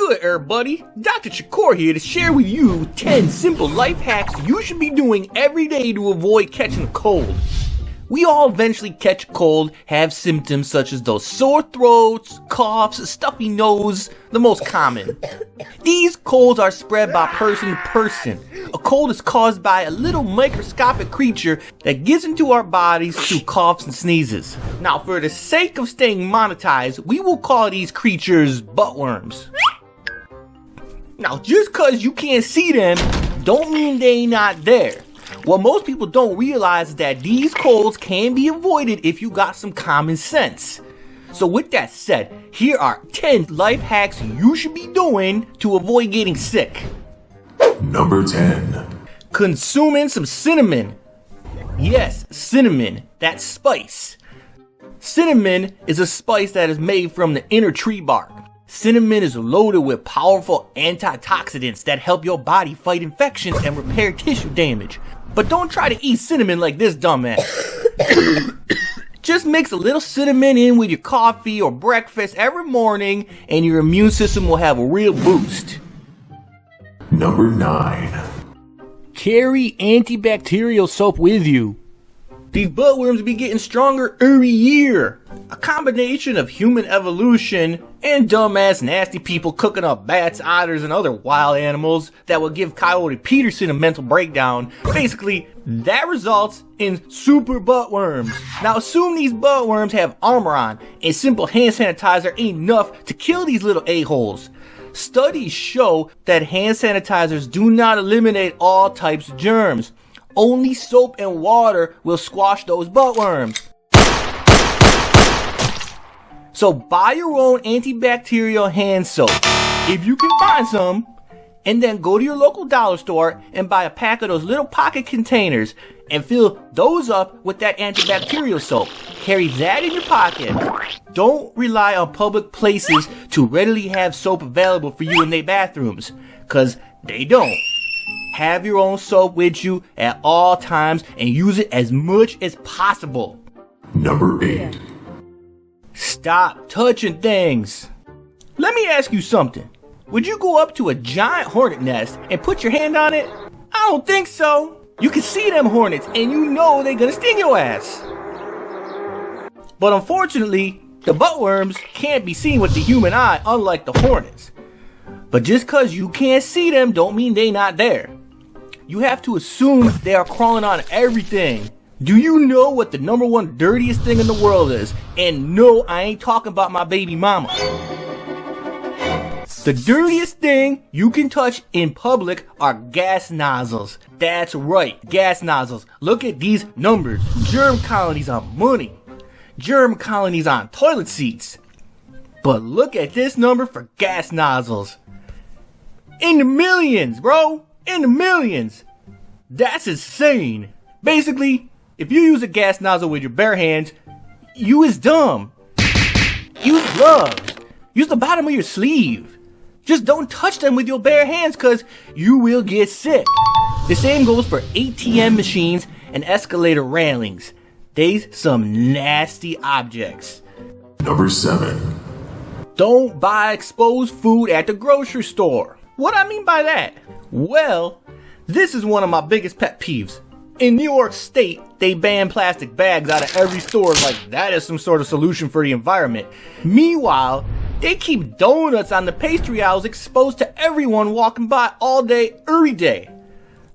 good, everybody? Dr. Shakur here to share with you 10 simple life hacks you should be doing every day to avoid catching a cold. We all eventually catch a cold, have symptoms such as those sore throats, coughs, a stuffy nose, the most common. These colds are spread by person to person. A cold is caused by a little microscopic creature that gets into our bodies through coughs and sneezes. Now, for the sake of staying monetized, we will call these creatures buttworms. Now, just cause you can't see them, don't mean they ain't not there. What most people don't realize is that these colds can be avoided if you got some common sense. So with that said, here are 10 life hacks you should be doing to avoid getting sick. Number 10. Consuming some cinnamon. Yes, cinnamon, that spice. Cinnamon is a spice that is made from the inner tree bark. Cinnamon is loaded with powerful antioxidants that help your body fight infections and repair tissue damage. But don't try to eat cinnamon like this dumbass. Just mix a little cinnamon in with your coffee or breakfast every morning and your immune system will have a real boost. Number 9. Carry antibacterial soap with you. These buttworms be getting stronger every year. A combination of human evolution and dumbass nasty people cooking up bats, otters, and other wild animals that will give Coyote Peterson a mental breakdown. Basically, that results in super buttworms. Now assume these buttworms have armor on and simple hand sanitizer ain't enough to kill these little a-holes. Studies show that hand sanitizers do not eliminate all types of germs. Only soap and water will squash those buttworms. So buy your own antibacterial hand soap, if you can find some, and then go to your local dollar store and buy a pack of those little pocket containers and fill those up with that antibacterial soap. Carry that in your pocket. Don't rely on public places to readily have soap available for you in their bathrooms, cause they don't. Have your own soap with you at all times and use it as much as possible. Number 8. Stop touching things. Let me ask you something. Would you go up to a giant hornet nest and put your hand on it? I don't think so. You can see them hornets and you know they're gonna sting your ass. But unfortunately, the buttworms can't be seen with the human eye, unlike the hornets. But just cause you can't see them don't mean they not there. You have to assume they are crawling on everything. Do you know what the number one dirtiest thing in the world is? And no, I ain't talking about my baby mama. The dirtiest thing you can touch in public are gas nozzles. That's right, gas nozzles. Look at these numbers. Germ colonies on money. Germ colonies on toilet seats. But look at this number for gas nozzles. In the millions, bro. In the millions. That's insane. Basically, if you use a gas nozzle with your bare hands, you is dumb. Use gloves. Use the bottom of your sleeve. Just don't touch them with your bare hands cause you will get sick. The same goes for ATM machines and escalator railings. They's some nasty objects. Number 7. Don't buy exposed food at the grocery store. What I mean by that? Well, this is one of my biggest pet peeves. In New York State, they ban plastic bags out of every store like that is some sort of solution for the environment. Meanwhile, they keep donuts on the pastry aisles exposed to everyone walking by all day, every day.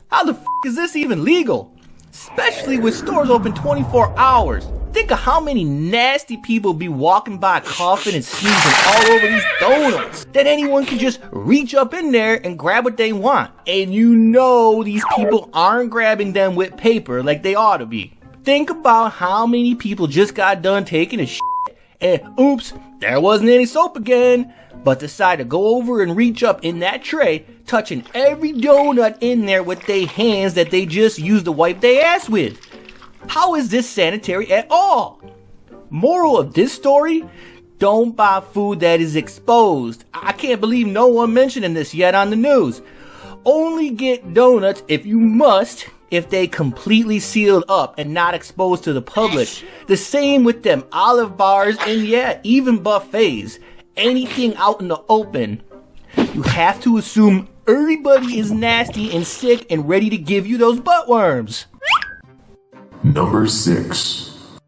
How the f*** is this even legal? Especially with stores open 24 hours. Think of how many nasty people be walking by coughing and sneezing all over these donuts that anyone can just reach up in there and grab what they want. And you know these people aren't grabbing them with paper like they ought to be. Think about how many people just got done taking a shit and oops, there wasn't any soap again, but decide to go over and reach up in that tray, touching every donut in there with their hands that they just used to wipe their ass with. How is this sanitary at all? Moral of this story? Don't buy food that is exposed. I can't believe no one mentioning this yet on the news. Only get donuts if you must, if they completely sealed up and not exposed to the public. The same with them olive bars and yeah, even buffets. Anything out in the open. you have to assume everybody is nasty and sick and ready to give you those butt worms. Number 6.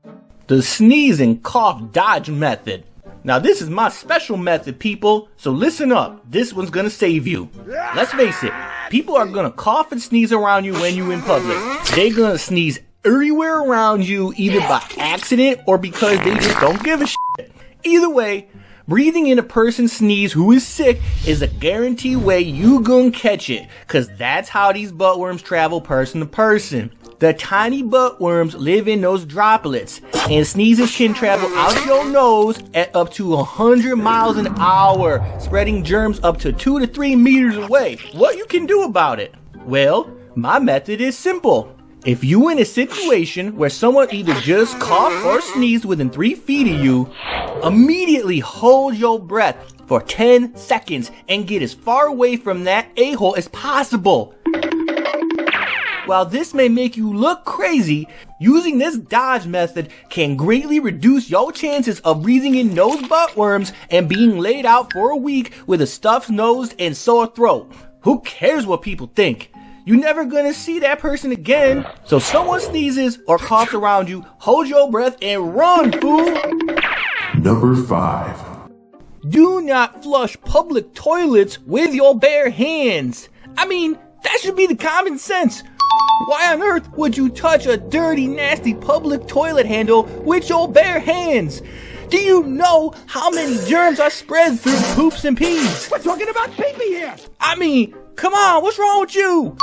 The sneeze and cough dodge method. Now this is my special method, people, so listen up. This one's gonna save you. Let's face it, people are gonna cough and sneeze around you when you're in public. They're gonna sneeze everywhere around you, either by accident or because they just don't give a shit. Either way, breathing in a person's sneeze who is sick is a guaranteed way you gonna catch it, cause that's how these butt worms travel person to person. The tiny butt worms live in those droplets, and sneezes can travel out your nose at up to 100 miles an hour, spreading germs up to 2 to 3 meters away. What you can do about it? Well, my method is simple. If you in a situation where someone either just coughed or sneezed within 3 feet of you, immediately hold your breath for 10 seconds and get as far away from that a-hole as possible. While this may make you look crazy, using this dodge method can greatly reduce your chances of breathing in those butt worms and being laid out for a week with a stuffed nose and sore throat. Who cares what people think? You're never gonna see that person again. So someone sneezes or coughs around you, hold your breath and run, fool! Number 5. Do not flush public toilets with your bare hands. I mean, that should be the common sense. Why on earth would you touch a dirty, nasty public toilet handle with your bare hands? Do you know how many germs are spread through poops and pees? We're talking about pee-pee here! I mean, come on, what's wrong with you?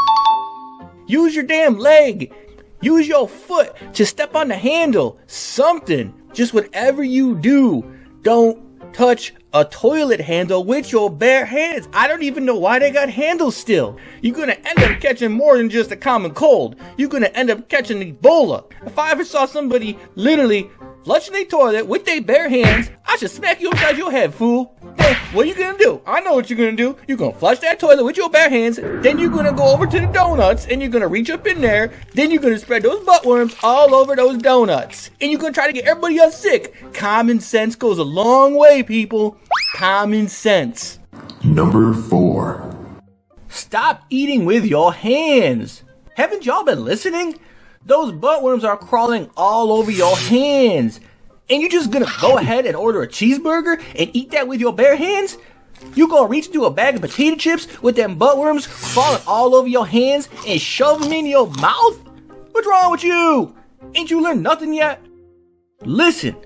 Use your damn leg. Use your foot to step on the handle. Something. Just whatever you do. Don't touch a toilet handle with your bare hands. I don't even know why they got handles still. You're gonna end up catching more than just a common cold. You're gonna end up catching Ebola. If I ever saw somebody literally flushing their toilet with their bare hands, I should smack you upside your head, fool. Hey, what are you gonna do? I know what you're gonna do. You're gonna flush that toilet with your bare hands, then you're gonna go over to the donuts, and you're gonna reach up in there, then you're gonna spread those butt worms all over those donuts. And you're gonna try to get everybody else sick. Common sense goes a long way, people. Common sense. Number 4. Stop eating with your hands. Haven't y'all been listening? Those butt worms are crawling all over your hands. And you just gonna go ahead and order a cheeseburger and eat that with your bare hands? You gonna reach into a bag of potato chips with them butt worms crawling all over your hands and shove them in your mouth? What's wrong with you? Ain't you learned nothing yet? Listen,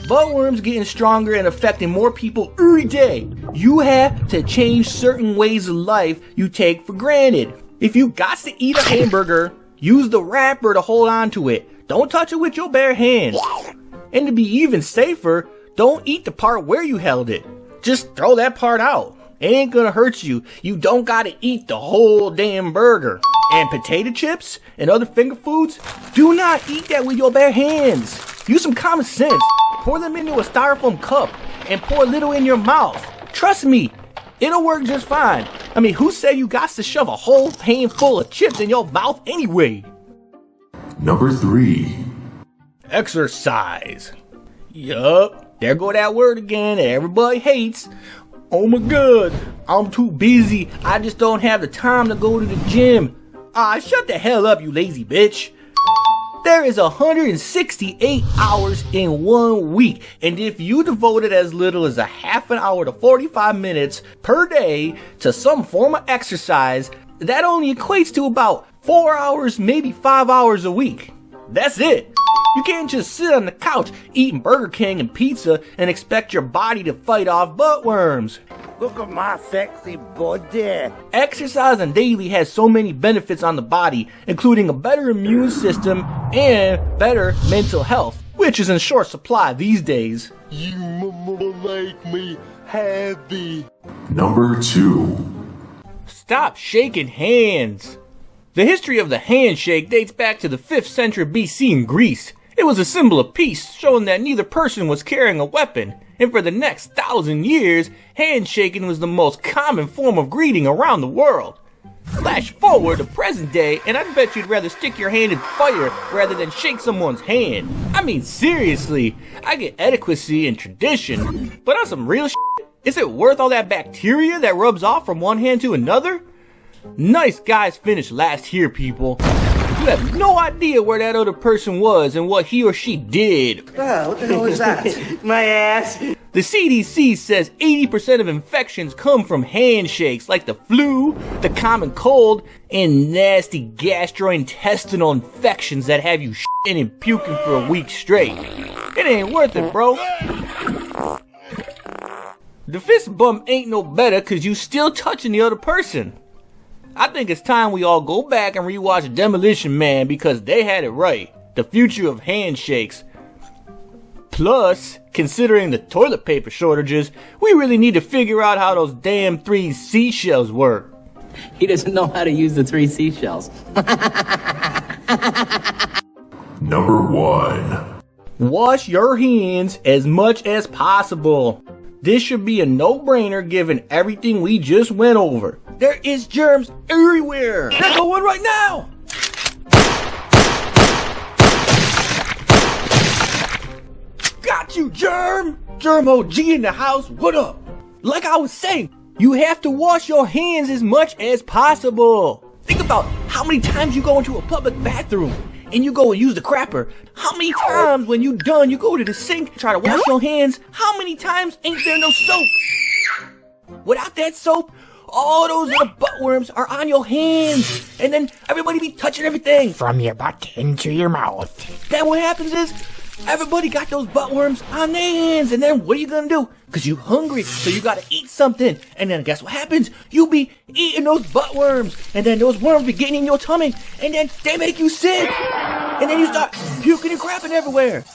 butt worms getting stronger and affecting more people every day. You have to change certain ways of life you take for granted. If you got to eat a hamburger, use the wrapper to hold on to it. Don't touch it with your bare hands. And to be even safer, don't eat the part where you held it. Just throw that part out. It ain't gonna hurt you. You don't gotta eat the whole damn burger. And potato chips and other finger foods, do not eat that with your bare hands. Use some common sense. Pour them into a styrofoam cup and pour a little in your mouth. Trust me, it'll work just fine. I mean, who said you got to shove a whole handful of chips in your mouth anyway? Number 3. Exercise. Yup, there go that word again that everybody hates. Oh my god, I'm too busy. I just don't have the time to go to the gym. Ah, shut the hell up, you lazy bitch. There is 168 hours in 1 week, and if you devoted as little as a half an hour to 45 minutes per day to some form of exercise, that only equates to about 4 hours, maybe 5 hours a week. That's it. You can't just sit on the couch eating Burger King and pizza and expect your body to fight off butt worms. Look at my sexy body. Exercising daily has so many benefits on the body, including a better immune system and better mental health, which is in short supply these days. You make me happy. Number 2. Stop shaking hands. The history of the handshake dates back to the 5th century BC in Greece. It was a symbol of peace, showing that neither person was carrying a weapon. And for the next 1,000 years, handshaking was the most common form of greeting around the world. Flash forward to present day, and I bet you'd rather stick your hand in fire rather than shake someone's hand. I mean, seriously, I get adequacy and tradition, but on some real shit, Is it worth all that bacteria that rubs off from one hand to another? Nice guys finished last here, people. You have no idea where that other person was and what he or she did. Oh, what the hell is that? My ass. The CDC says 80% of infections come from handshakes, like the flu, the common cold, and nasty gastrointestinal infections that have you shitting and puking for a week straight. It ain't worth it, bro. The fist bump ain't no better cause you still touching the other person. I think it's time we all go back and rewatch Demolition Man because they had it right. The future of handshakes. Plus, considering the toilet paper shortages, we really need to figure out how those damn 3 seashells work. He doesn't know how to use the 3 seashells. Number 1. Wash your hands as much as possible. This should be a no-brainer given everything we just went over. There is germs everywhere. There's one right now. Got you, germ. Germ OG in the house. What up? Like I was saying, you have to wash your hands as much as possible. Think about how many times you go into a public bathroom and you go and use the crapper. How many times when you done, you go to the sink, try to wash your hands. How many times ain't there no soap? Without that soap, all those little buttworms are on your hands. And then everybody be touching everything. From your butt into your mouth. Then what happens is, everybody got those buttworms on their hands. And then what are you gonna do? Cause you hungry, so you gotta eat something. And then guess what happens? You be eating those buttworms. And then those worms be getting in your tummy. And then they make you sick. And then you start puking and crapping everywhere.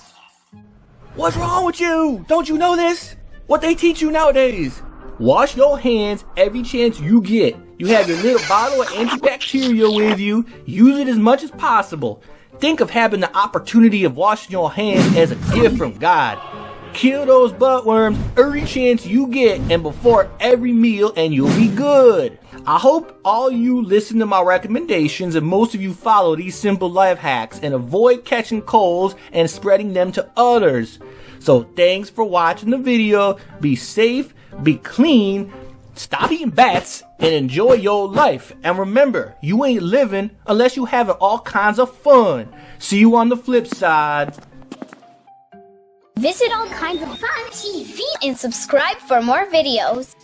What's wrong with you? Don't you know this? What they teach you nowadays. Wash your hands every chance you get. You have your little bottle of antibacterial with you. Use it as much as possible. Think of having the opportunity of washing your hands as a gift from God. Kill those buttworms every chance you get and before every meal and you'll be good. I hope all you listen to my recommendations and most of you follow these simple life hacks and avoid catching colds and spreading them to others. So thanks for watching the video. Be safe, be clean, stop eating bats, and enjoy your life. And remember, you ain't living unless you having all kinds of fun. See you on the flip side. Visit All Kinds of Fun TV and subscribe for more videos.